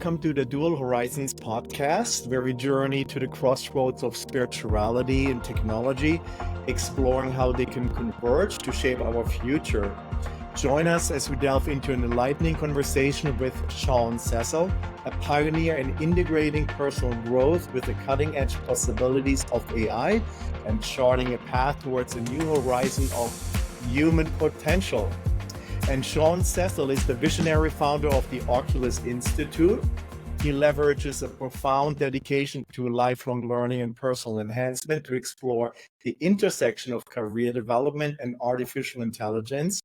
welcome to the Dual Horizons podcast, where we journey to the crossroads of spirituality and technology, exploring how they can converge to shape our future. Join us as we delve into an enlightening conversation with Sean Sessel, a pioneer in integrating personal growth with the cutting-edge possibilities of AI and charting a path towards a new horizon of human potential. And Sean Sessel is the visionary founder of the Oculus Institute. He leverages a profound dedication to lifelong learning and personal enhancement to explore the intersection of career development and artificial intelligence.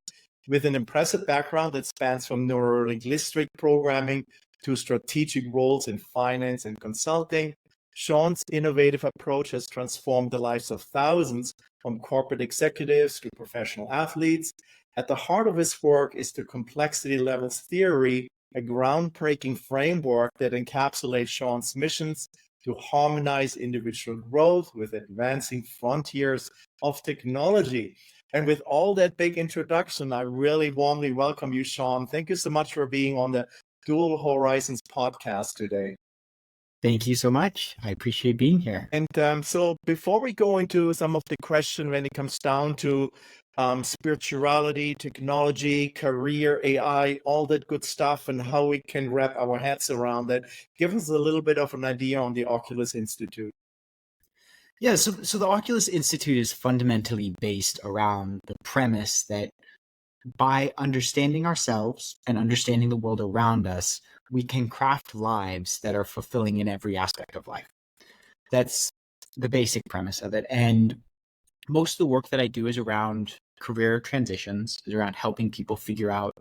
With an impressive background that spans from neurolinguistic programming to strategic roles in finance and consulting, Sean's innovative approach has transformed the lives of thousands, from corporate executives to professional athletes. At the heart of his work is the complexity levels theory, a groundbreaking framework that encapsulates Sean's missions to harmonize individual growth with advancing frontiers of technology. And with all that big introduction, I really warmly welcome you, Sean. Thank you so much for being on the Dual Horizons podcast today. Thank you so much. I appreciate being here. And so before we go into some of the question when it comes down to spirituality, technology, career, AI, all that good stuff, and how we can wrap our heads around that, give us a little bit of an idea on the Oculus Institute. Yeah, so the Oculus Institute is fundamentally based around the premise that by understanding ourselves and understanding the world around us, we can craft lives that are fulfilling in every aspect of life. That's the basic premise of it. And most of the work that I do is around career transitions, is around helping people figure out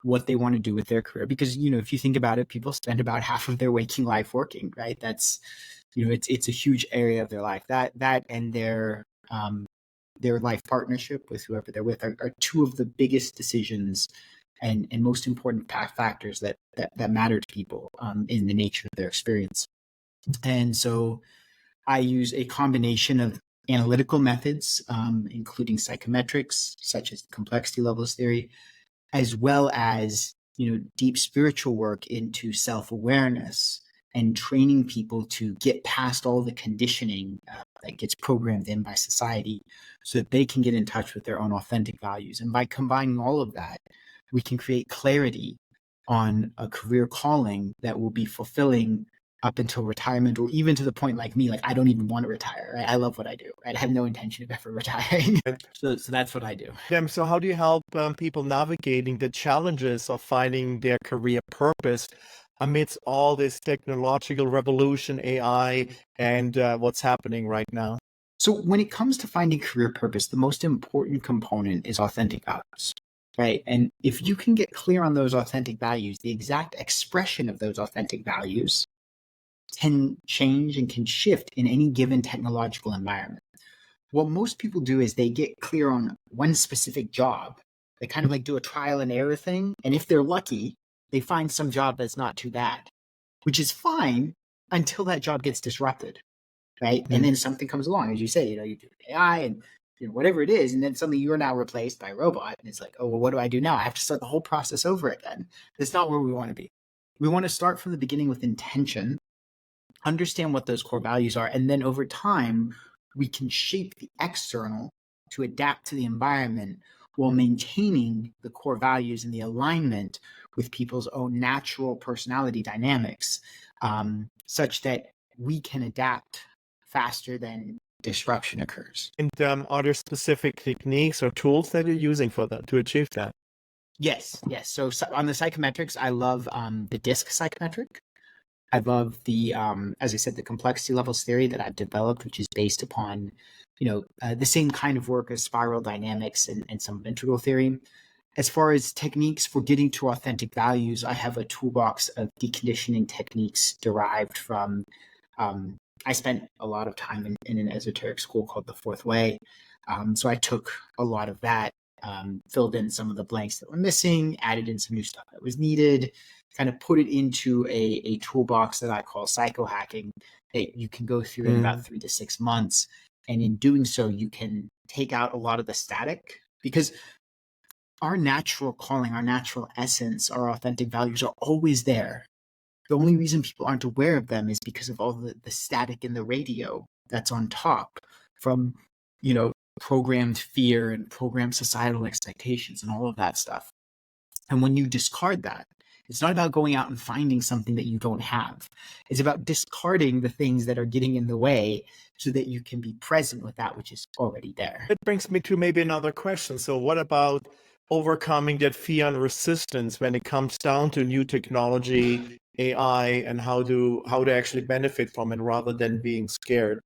what they want to do with their career. Because, if you think about it, people spend about half of their waking life working, right? That's, it's a huge area of their life. That and their life partnership with whoever they're with are two of the biggest decisions and most important factors that matter to people in the nature of their experience. And so I use a combination of analytical methods, including psychometrics, such as complexity levels theory, as well as deep spiritual work into self-awareness and training people to get past all the conditioning that gets programmed in by society so that they can get in touch with their own authentic values. And by combining all of that, we can create clarity on a career calling that will be fulfilling up until retirement, or even to the point like me, like I don't even want to retire. Right? I love what I do. Right? I have no intention of ever retiring. So that's what I do. So how do you help people navigating the challenges of finding their career purpose amidst all this technological revolution, AI, and what's happening right now? So when it comes to finding career purpose, the most important component is authentic values, right? And if you can get clear on those authentic values, the exact expression of those authentic values can change and can shift in any given technological environment. What most people do is they get clear on one specific job. They kind of like do a trial and error thing. And if they're lucky, they find some job that's not too bad, which is fine until that job gets disrupted, right? Mm-hmm. And then something comes along, as you say, you do AI and whatever it is, and then suddenly you're now replaced by a robot. And it's like, oh, well, what do I do now? I have to start the whole process over again. That's not where we want to be. We want to start from the beginning with intention, understand what those core values are, and then over time, we can shape the external to adapt to the environment while maintaining the core values and the alignment with people's own natural personality dynamics, such that we can adapt faster than disruption occurs. And are there specific techniques or tools that you're using for that to achieve that? Yes. So on the psychometrics, I love the DISC psychometric. I love the, as I said, the complexity levels theory that I've developed, which is based upon, the same kind of work as spiral dynamics and some integral theory. As far as techniques for getting to authentic values, I have a toolbox of deconditioning techniques derived from, I spent a lot of time in an esoteric school called The Fourth Way. So I took a lot of that, filled in some of the blanks that were missing, added in some new stuff that was needed, kind of put it into a toolbox that I call psychohacking that you can go through in about 3 to 6 months. And in doing so, you can take out a lot of the static, because our natural calling, our natural essence, our authentic values are always there. The only reason people aren't aware of them is because of all the static in the radio that's on top from, programmed fear and programmed societal expectations and all of that stuff. And when you discard that, it's not about going out and finding something that you don't have. It's about discarding the things that are getting in the way so that you can be present with that which is already there. It brings me to maybe another question. So what about overcoming that fear and resistance when it comes down to new technology, AI, and how to actually benefit from it rather than being scared?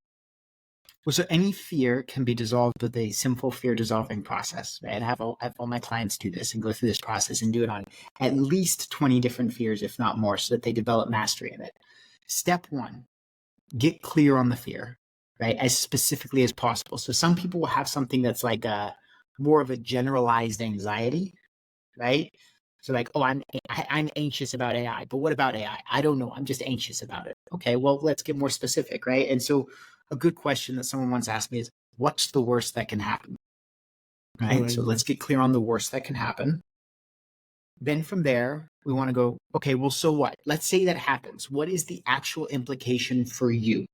Well, so any fear can be dissolved with a simple fear dissolving process. Right? I have all my clients do this and go through this process and do it on at least 20 different fears, if not more, so that they develop mastery of it. Step one, get clear on the fear, right? As specifically as possible. So some people will have something that's like more of a generalized anxiety, right? So like, oh, I'm anxious about AI, but what about AI? I don't know. I'm just anxious about it. Okay, well, let's get more specific, right? And so a good question that someone once asked me is, what's the worst that can happen? Right? So let's get clear on the worst that can happen. Then from there, we want to go, okay, well, so what? Let's say that happens. What is the actual implication for you?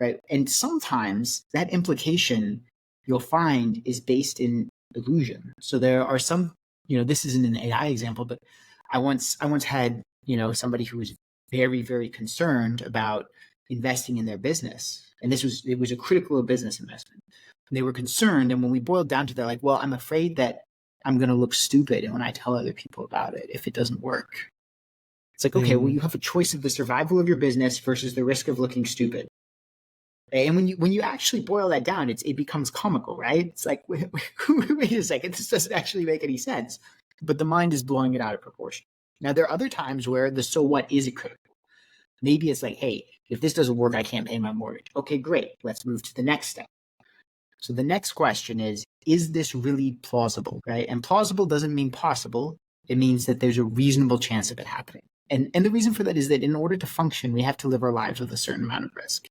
Right? And sometimes that implication you'll find is based in illusion. So there are some, this isn't an AI example, but I once had, somebody who was very, very concerned about investing in their business. And it was a critical business investment. They were concerned. And when we boiled down to that, like, well, I'm afraid that I'm going to look stupid when I tell other people about it if it doesn't work. It's like, okay, well, you have a choice of the survival of your business versus the risk of looking stupid. And when you actually boil that down, it becomes comical, right? It's like, wait a second, this doesn't actually make any sense. But the mind is blowing it out of proportion. Now, there are other times where the so what is critical. Maybe it's like, hey, if this doesn't work, I can't pay my mortgage. Okay, great. Let's move to the next step. So the next question is this really plausible, right? And plausible doesn't mean possible. It means that there's a reasonable chance of it happening. And the reason for that is that in order to function, we have to live our lives with a certain amount of risk.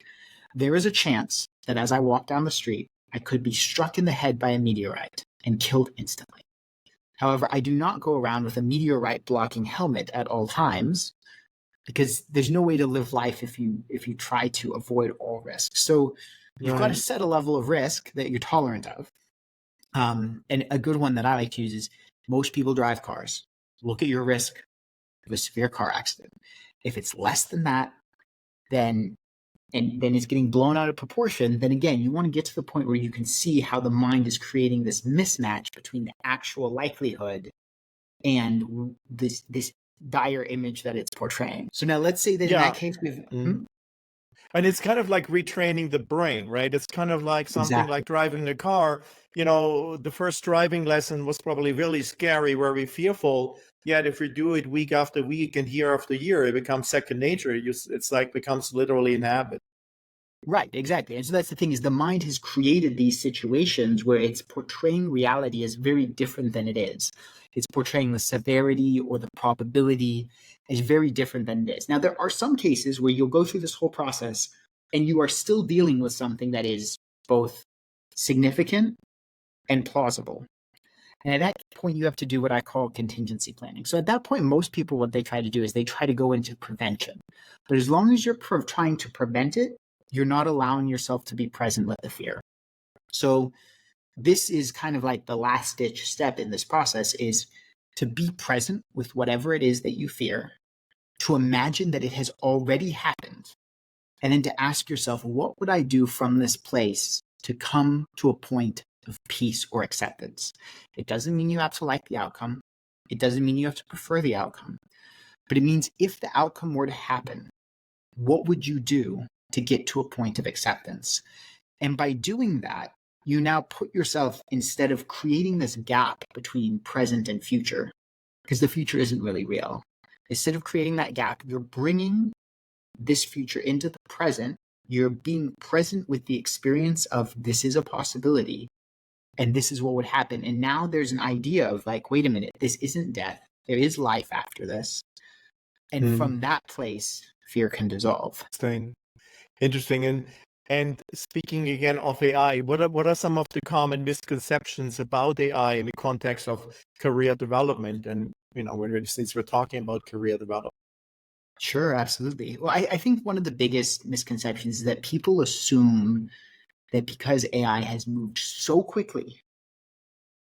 There is a chance that as I walk down the street, I could be struck in the head by a meteorite and killed instantly. However, I do not go around with a meteorite blocking helmet at all times, because there's no way to live life if you try to avoid all risk. So you've got to set a level of risk that you're tolerant of. And a good one that I like to use is most people drive cars. Look at your risk of a severe car accident. If it's less than that, then it's getting blown out of proportion, then again, you want to get to the point where you can see how the mind is creating this mismatch between the actual likelihood and this dire image that it's portraying. So now let's say that in that case we've and it's kind of like retraining the brain, right? It's kind of like something like driving the car. The first driving lesson was probably really scary, very fearful. Yet if we do it week after week and year after year, it becomes second nature. It's like becomes literally an habit. Right, exactly. And so that's the thing, is the mind has created these situations where it's portraying reality as very different than it is. It's portraying the severity or the probability as very different than it is. Now, there are some cases where you'll go through this whole process and you are still dealing with something that is both significant and plausible. And at that point, you have to do what I call contingency planning. So at that point, most people, what they try to do is they try to go into prevention. But as long as you're trying to prevent it, you're not allowing yourself to be present with the fear. So this is kind of like the last ditch step in this process, is to be present with whatever it is that you fear, to imagine that it has already happened, and then to ask yourself, what would I do from this place to come to a point of peace or acceptance? It doesn't mean you have to like the outcome. It doesn't mean you have to prefer the outcome. But it means if the outcome were to happen, what would you do to get to a point of acceptance? And by doing that, you now put yourself, instead of creating this gap between present and future, because the future isn't really real, instead of creating that gap, you're bringing this future into the present. You're being present with the experience of this is a possibility and this is what would happen. And now there's an idea of like, wait a minute, this isn't death. There is life after this. And from that place, fear can dissolve. Interesting. And speaking again of AI, what are some of the common misconceptions about AI in the context of career development? And since we're talking about career development. Sure, absolutely. Well, I think one of the biggest misconceptions is that people assume that because AI has moved so quickly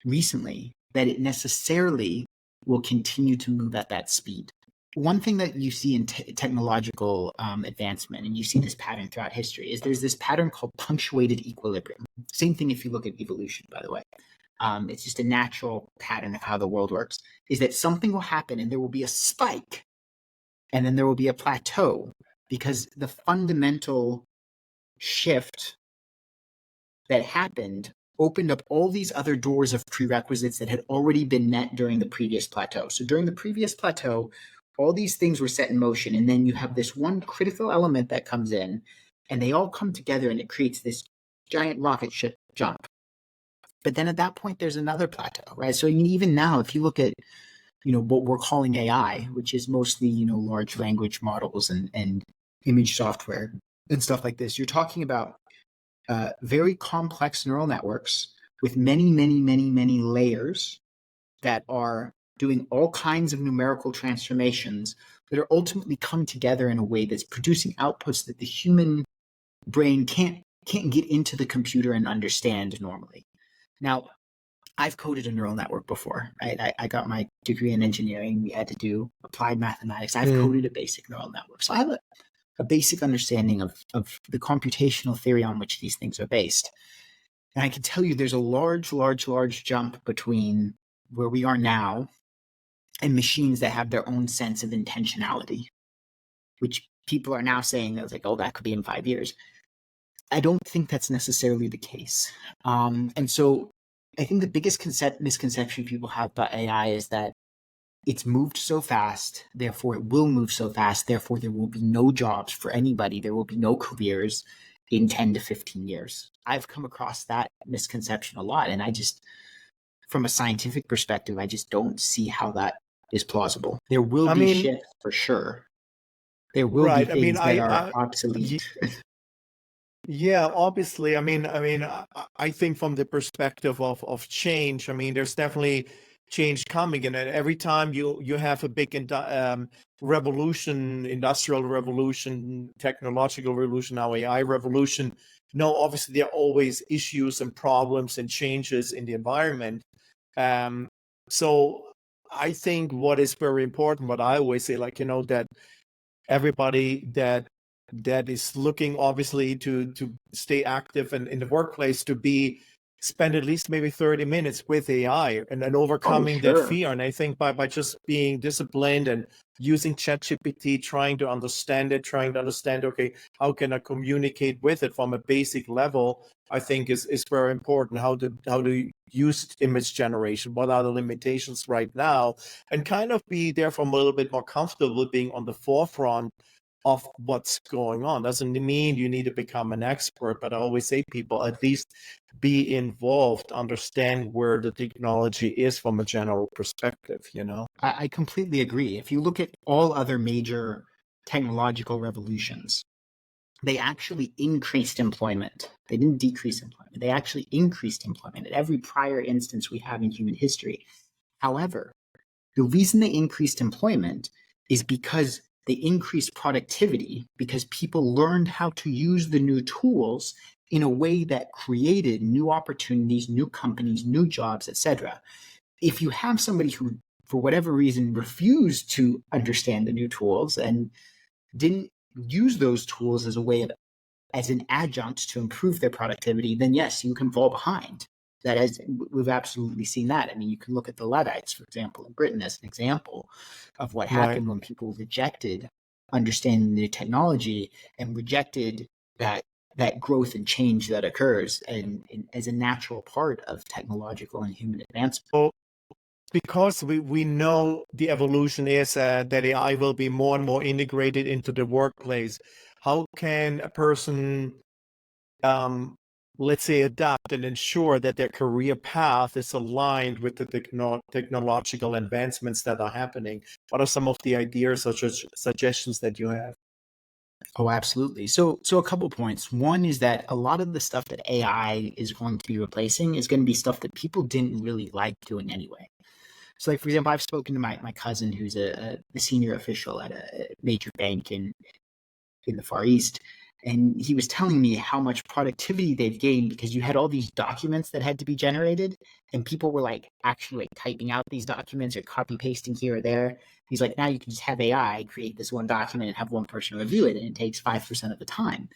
recently, that it necessarily will continue to move at that speed. One thing that you see in technological advancement, and you see this pattern throughout history, is there's this pattern called punctuated equilibrium. Same thing if you look at evolution, by the way. It's just a natural pattern of how the world works, is that something will happen and there will be a spike and then there will be a plateau because the fundamental shift that happened opened up all these other doors of prerequisites that had already been met during the previous plateau. So during the previous plateau, all these things were set in motion. And then you have this one critical element that comes in, and they all come together and it creates this giant rocket ship jump. But then at that point, there's another plateau, right? So even now, if you look at what we're calling AI, which is mostly large language models and image software and stuff like this, you're talking about very complex neural networks with many, many, many, many layers that are doing all kinds of numerical transformations that are ultimately come together in a way that's producing outputs that the human brain can't get into the computer and understand normally. Now, I've coded a neural network before, right? I got my degree in engineering. We had to do applied mathematics. I've coded a basic neural network. So I have a basic understanding of the computational theory on which these things are based. And I can tell you there's a large, large, large jump between where we are now and machines that have their own sense of intentionality, which people are now saying that like, oh, that could be in 5 years. I don't think that's necessarily the case. And so I think the biggest misconception people have about AI is that it's moved so fast, therefore it will move so fast, therefore there will be no jobs for anybody, there will be no careers in 10 to 15 years. I've come across that misconception a lot, and I just, from a scientific perspective, I just don't see how that is plausible. There will be shifts for sure. There will be things that are obsolete. Yeah, obviously. I think from the perspective of change, there's definitely change coming, and every time you have a big revolution, industrial revolution, technological revolution, now AI revolution. No, obviously there are always issues and problems and changes in the environment. So I think what is very important, what I always say, that everybody that is looking obviously to stay active and in the workplace to spend at least maybe 30 minutes with AI and overcoming that fear. And I think by just being disciplined and using ChatGPT, trying to understand, okay, how can I communicate with it from a basic level, I think is very important. How to use image generation, what are the limitations right now, and kind of be therefore a little bit more comfortable being on the forefront of what's going on. Doesn't mean you need to become an expert, but I always say people at least be involved, understand where the technology is from a general perspective, I completely agree. If you look at all other major technological revolutions, they actually increased employment. They didn't decrease employment. They actually increased employment at every prior instance we have in human history. However, the reason they increased employment is because they increased productivity, because people learned how to use the new tools in a way that created new opportunities, new companies, new jobs, etc. If you have somebody who, for whatever reason, refused to understand the new tools and didn't use those tools as an adjunct to improve their productivity, then yes, you can fall behind. We've absolutely seen that. You can look at the Luddites, for example, in Britain as an example of what happened when people rejected understanding the technology and rejected that growth and change that occurs and as a natural part of technological and human advancement. So because we know the evolution is that AI will be more and more integrated into the workplace, how can a person let's say adapt and ensure that their career path is aligned with the technological advancements that are happening? What are some of the ideas or suggestions that you have? Oh, absolutely. So a couple points. One is that a lot of the stuff that AI is going to be replacing is going to be stuff that people didn't really like doing anyway. So, like, for example, I've spoken to my cousin who's a senior official at a major bank in the Far East. And he was telling me how much productivity they've gained because you had all these documents that had to be generated, and people were like actually like typing out these documents or copy pasting here or there. He's like, now you can just have AI create this one document and have one person review it, and it takes 5% of the time.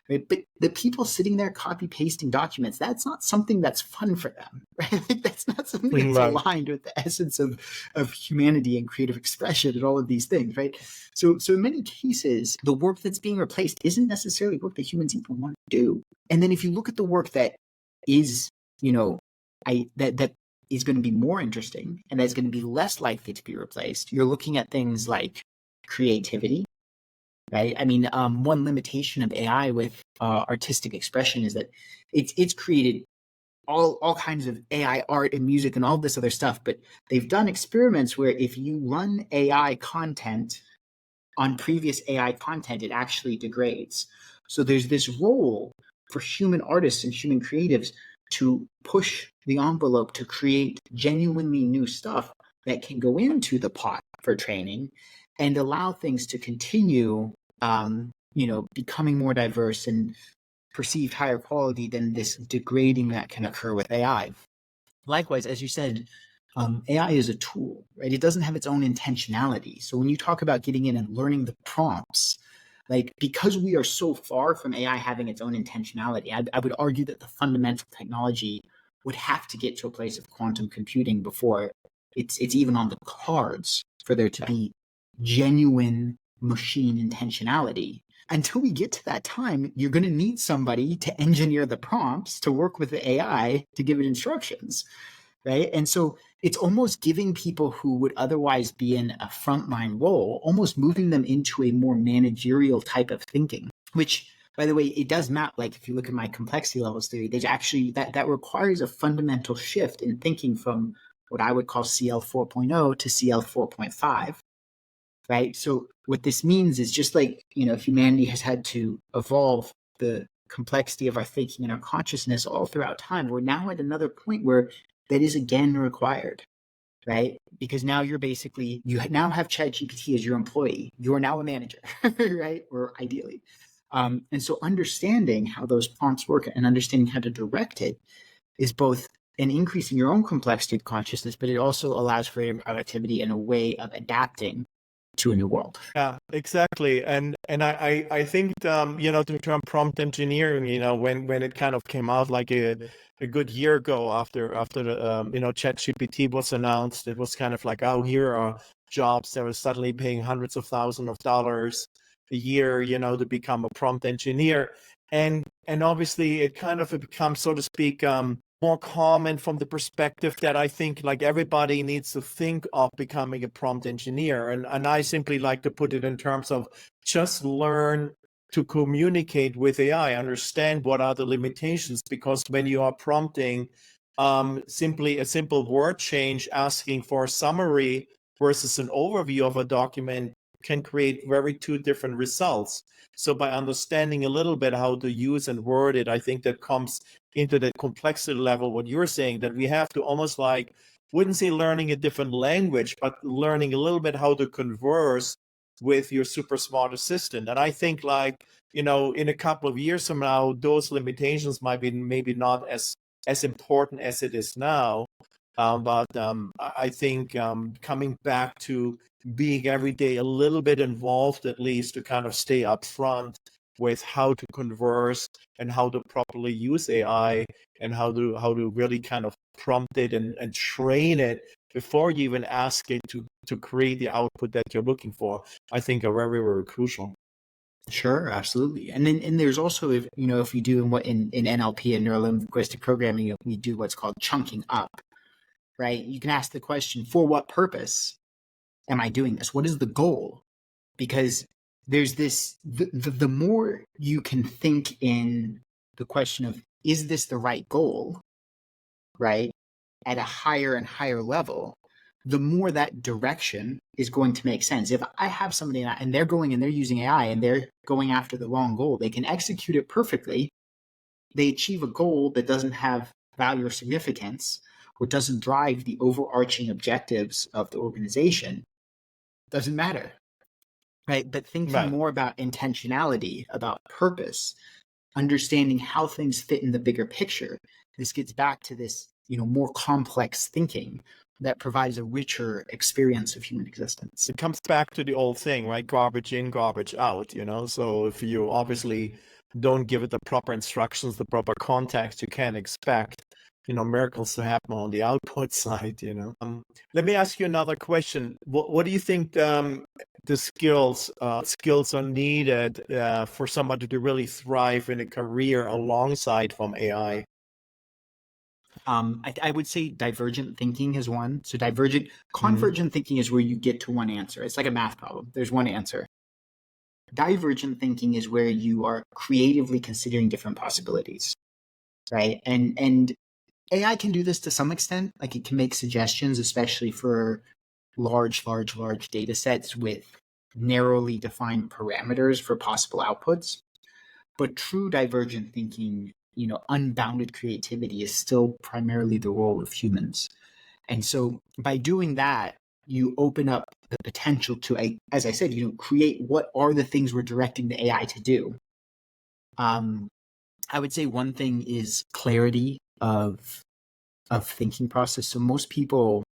Right? But the people sitting there copy pasting documents, that's not something that's fun for them. Right? That's not something that's aligned with the essence of humanity and creative expression and all of these things, right? So in many cases, the work that's being replaced isn't necessarily work that humans even want to do. And then if you look at the work that is, that is going to be more interesting and that's going to be less likely to be replaced, you're looking at things like creativity, right? I mean, one limitation of AI with artistic expression is that it's created all kinds of AI art and music and all this other stuff, but they've done experiments where if you run AI content on previous AI content, it actually degrades. So there's this role for human artists and human creatives to push the envelope to create genuinely new stuff that can go into the pot for training and allow things to continue, becoming more diverse and perceived higher quality than this degrading that can occur with AI. Likewise, as you said, AI is a tool, right? It doesn't have its own intentionality. So when you talk about getting in and learning the prompts, like because we are so far from AI having its own intentionality, I would argue that the fundamental technology would have to get to a place of quantum computing before it's even on the cards for there to be genuine machine intentionality. Until we get to that time, you're going to need somebody to engineer the prompts to work with the AI to give it instructions, right? And so it's almost giving people who would otherwise be in a frontline role, almost moving them into a more managerial type of thinking, which, by the way, it does map. Like if you look at my complexity levels theory, there's actually that requires a fundamental shift in thinking from what I would call CL 4.0 to CL 4.5. Right. So what this means is just like, humanity has had to evolve the complexity of our thinking and our consciousness all throughout time. We're now at another point where that is again required, right? Because now you now have ChatGPT as your employee. You're now a manager, right? Or ideally. And so understanding how those prompts work and understanding how to direct it is both an increase in your own complexity of consciousness, but it also allows for productivity and a way of adapting to a new world. Yeah, exactly. And I think the term prompt engineering, when it kind of came out like a good year ago after the ChatGPT was announced, it was kind of like, oh, here are jobs that were suddenly paying hundreds of thousands of dollars a year, to become a prompt engineer. And obviously it kind of becomes, so to speak, more common from the perspective that I think like everybody needs to think of becoming a prompt engineer. And I simply like to put it in terms of just learn to communicate with AI, understand what are the limitations, because when you are prompting simply a simple word change, asking for a summary versus an overview of a document can create very two different results. So by understanding a little bit how to use and word it, I think that comes into the complexity level, what you're saying, that we have to almost like, wouldn't say learning a different language, but learning a little bit how to converse with your super smart assistant. And I think like, in a couple of years from now, those limitations might be maybe not as important as it is now. But I think coming back to being every day a little bit involved, at least to kind of stay up front with how to converse and how to properly use AI and how to really kind of prompt it and train it before you even ask it to create the output that you're looking for, I think are very, very crucial. Sure, absolutely. And then there's also, if you do in NLP and neuro-linguistic programming, we do what's called chunking up, right? You can ask the question, for what purpose am I doing this? What is the goal? Because there's this, the more you can think in the question of, is this the right goal, right? At a higher and higher level, the more that direction is going to make sense. If I have somebody and they're going and they're using AI and they're going after the wrong goal, they can execute it perfectly. They achieve a goal that doesn't have value or significance, what doesn't drive the overarching objectives of the organization, doesn't matter, right? But thinking Right. more about intentionality, about purpose, understanding how things fit in the bigger picture, this gets back to this, more complex thinking that provides a richer experience of human existence. It comes back to the old thing, right? Garbage in, garbage out, So if you obviously don't give it the proper instructions, the proper context, you can't expect, miracles to happen on the output side. Let me ask you another question. What do you think the skills are needed for somebody to really thrive in a career alongside from AI? I would say divergent thinking is one. So Mhm. convergent thinking is where you get to one answer. It's like a math problem. There's one answer. Divergent thinking is where you are creatively considering different possibilities, right? And AI can do this to some extent. Like it can make suggestions, especially for large data sets with narrowly defined parameters for possible outputs. But true divergent thinking, unbounded creativity is still primarily the role of humans. And so by doing that, you open up the potential to, as I said, create what are the things we're directing the AI to do. I would say one thing is clarity of thinking process. So most people,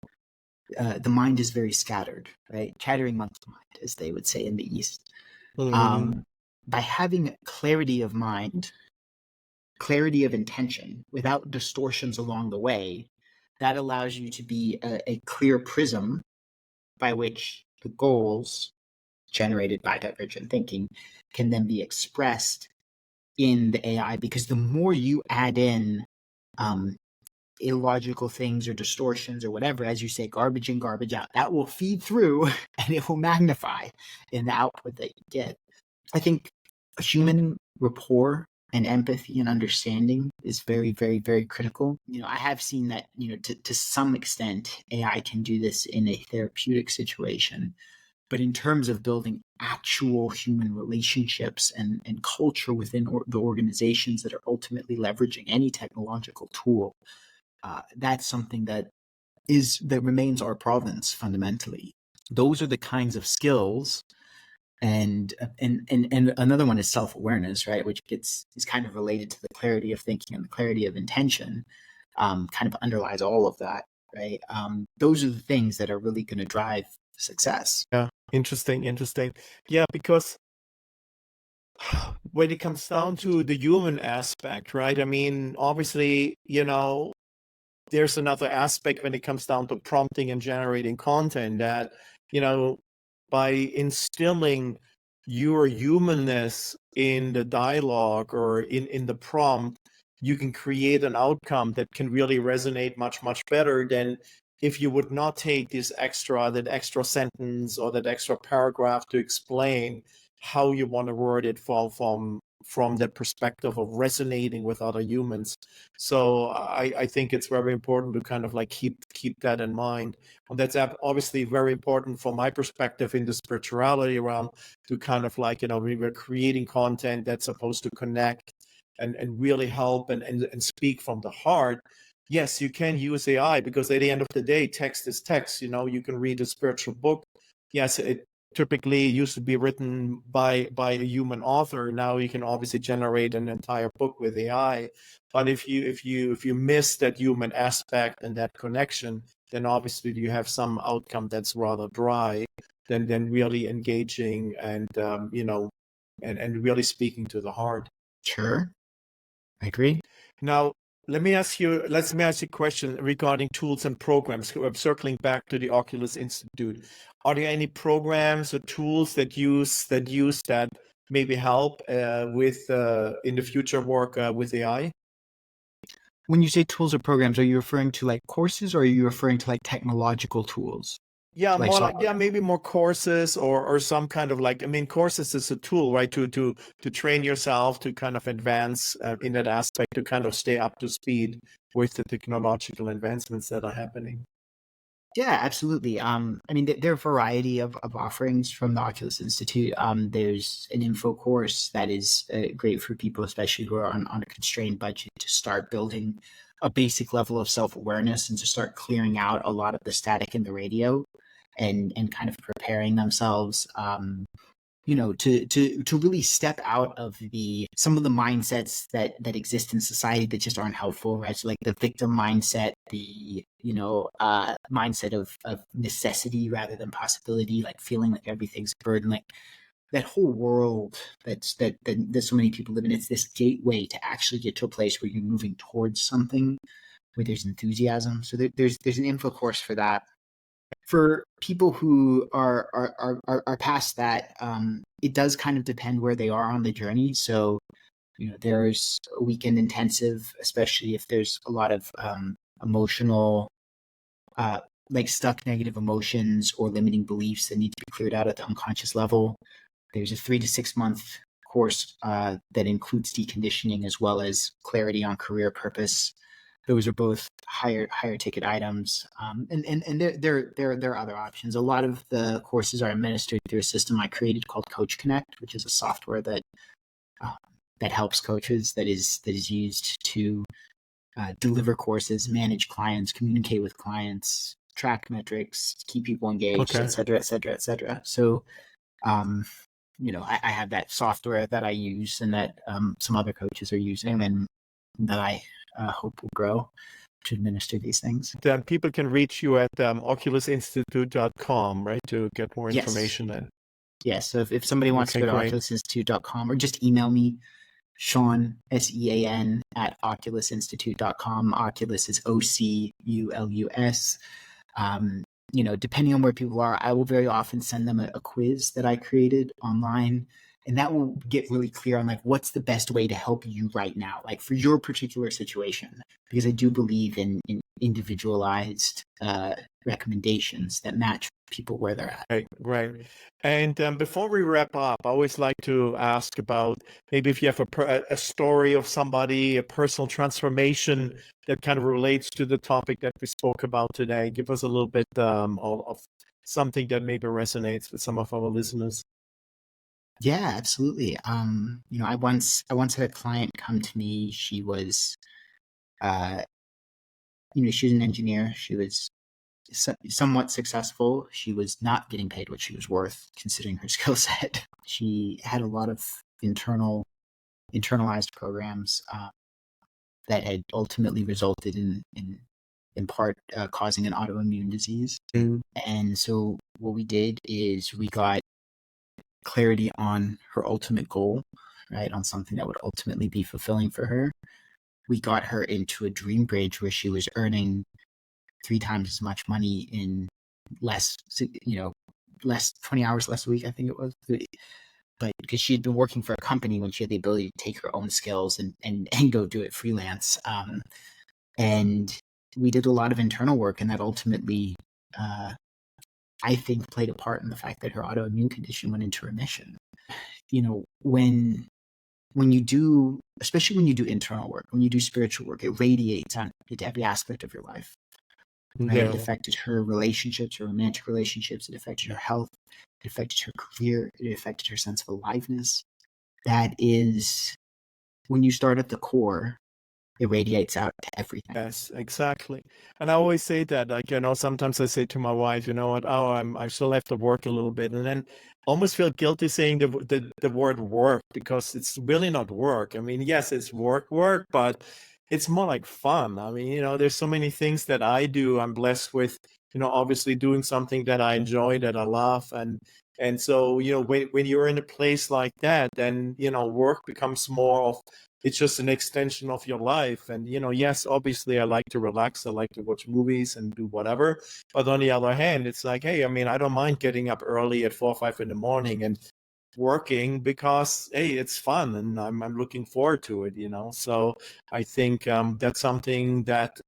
the mind is very scattered, right? Chattering monkey mind, as they would say in the East. Mhm. By having clarity of mind, clarity of intention, without distortions along the way, that allows you to be a clear prism by which the goals generated by divergent thinking can then be expressed in the AI. Because the more you add in um, illogical things or distortions or whatever, as you say, garbage in, garbage out, that will feed through and it will magnify in the output that you get. I think human rapport and empathy and understanding is very, very, very critical. I have seen that, to some extent, AI can do this in a therapeutic situation. But in terms of building actual human relationships and culture within the organizations that are ultimately leveraging any technological tool, that's something that remains our province fundamentally. Those are the kinds of skills, and another one is self-awareness, right, which is kind of related to the clarity of thinking and the clarity of intention. Kind of underlies all of that, right? Those are the things that are really going to drive success. Yeah, interesting. Yeah, because when it comes down to the human aspect, right? I mean, obviously, there's another aspect when it comes down to prompting and generating content that, by instilling your humanness in the dialogue or in the prompt, you can create an outcome that can really resonate much, much better than if you would not take that extra sentence or that extra paragraph to explain how you want to word it from that perspective of resonating with other humans. So I think it's very important to kind of like keep that in mind. And that's obviously very important from my perspective in the spirituality realm, to kind of like, we're creating content that's supposed to connect and really help and speak from the heart. Yes, you can use AI, because at the end of the day, text is text. You can read a spiritual book. Yes, it typically used to be written by a human author. Now you can obviously generate an entire book with AI. But if you miss that human aspect and that connection, then obviously you have some outcome that's rather dry than really engaging and and really speaking to the heart. Sure, I agree. Now, let me ask you a question regarding tools and programs. Circling back to the Oculus Institute, are there any programs or tools that maybe help with in the future work with AI? When you say tools or programs, are you referring to like courses, or are you referring to like technological tools? Yeah, Like more like, software? yeah, maybe more courses or some kind of like, I mean, courses is a tool, right? To train yourself to kind of advance in that aspect, to kind of stay up to speed with the technological advancements that are happening. Yeah, absolutely. I mean, there are a variety of offerings from the Oculus Institute. There's an info course that is great for people, especially who are on a constrained budget, to start building a basic level of self-awareness and to start clearing out a lot of the static in the radio and kind of preparing themselves. To really step out of some of the mindsets that exist in society that just aren't helpful, right? So like the victim mindset, the mindset of necessity rather than possibility, like feeling like everything's a burden, like that whole world that so many people live in. It's this gateway to actually get to a place where you're moving towards something where there's enthusiasm. So there's an info course for that. For people who are past that, it does kind of depend where they are on the journey. So, there's a weekend intensive, especially if there's a lot of emotional, like stuck negative emotions or limiting beliefs that need to be cleared out at the unconscious level. There's a 3 to 6 month course that includes deconditioning as well as clarity on career purpose. Those are both higher ticket items, and there are other options. A lot of the courses are administered through a system I created called Coach Connect, which is a software uh, that helps coaches, that is used to deliver courses, manage clients, communicate with clients, track metrics, keep people engaged, Okay. et cetera, et cetera, et cetera. So, um, I have that software that I use and that some other coaches are using, and that I hope will grow to administer these things. Then people can reach you at oculusinstitute.com, right, to get more Yes. information then. Yes. So if somebody wants to Okay, go to great. oculusinstitute.com, or just email me, Sean, SEAN, at oculusinstitute.com. Oculus is OCULUS. Depending on where people are, I will very often send them a quiz that I created online. And that will get really clear on like what's the best way to help you right now, like for your particular situation. Because I do believe in individualized recommendations that match people where they're at. Right. And before we wrap up, I always like to ask about maybe if you have a story of somebody, a personal transformation that kind of relates to the topic that we spoke about today. Give us a little bit of something that maybe resonates with some of our listeners. Yeah, absolutely. I once had a client come to me. She was, uh, she was an engineer. She was somewhat successful. She was not getting paid what she was worth, considering her skill set. She had a lot of internalized programs that had ultimately resulted in part causing an autoimmune disease. Mm. And so what we did is we got clarity on her ultimate goal, right? On something that would ultimately be fulfilling for her. We got her into a dream bridge where she was earning 3 times as much money in less 20 hours less a week, I think it was. But because she had been working for a company when she had the ability to take her own skills and go do it freelance. And we did a lot of internal work, and that ultimately, I think, played a part in the fact that her autoimmune condition went into remission. When you do, especially when you do internal work, when you do spiritual work, it radiates on into every aspect of your life. Right? Yeah. It affected her relationships, her romantic relationships. It affected her health. It affected her career. It affected her sense of aliveness. That is, when you start at the core, it radiates out to everything. Yes, exactly. And I always say that, like, sometimes I say to my wife, you know what, oh, I still have to work a little bit. And then almost feel guilty saying the word work, because it's really not work. I mean, yes, it's work, but it's more like fun. I mean, there's so many things that I do. I'm blessed with, obviously doing something that I enjoy, that I love. And so, when you're in a place like that, then, work becomes more of, it's just an extension of your life. And, yes, obviously I like to relax. I like to watch movies and do whatever. But on the other hand, it's like, hey, I mean, I don't mind getting up early at 4 or 5 in the morning and working, because, hey, it's fun and I'm looking forward to it, So I think that's something that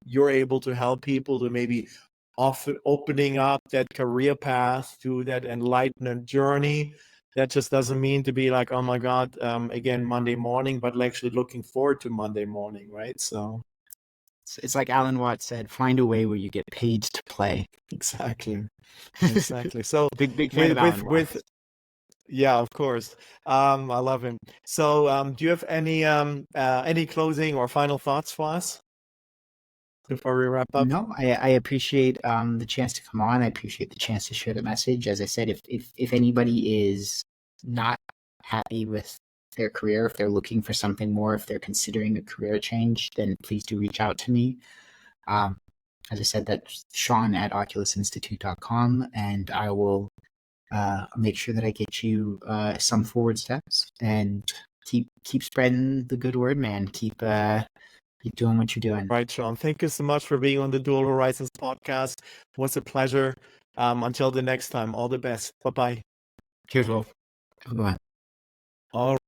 you're able to help people to maybe often opening up that career path to that enlightenment journey. That just doesn't mean to be like, oh my God, again, Monday morning, but actually looking forward to Monday morning, right? So It's like Alan Watts said, find a way where you get paid to play. Exactly. Exactly. So Big fan of Alan Watts. yeah, of course. I love him. So do you have any closing or final thoughts for us before we wrap up? No, I appreciate the chance to come on. I appreciate the chance to share the message. As I said, if anybody is not happy with their career, if they're looking for something more, if they're considering a career change, then please do reach out to me. As I said, that's Sean at oculusinstitute.com, and I will make sure that I get you some forward steps, and keep spreading the good word, man. Keep doing what you're doing. Right, Sean. Thank you so much for being on the Dual Horizons podcast. It was a pleasure. Until the next time, all the best. Bye-bye. Cheers, Wolf. Have a good one. All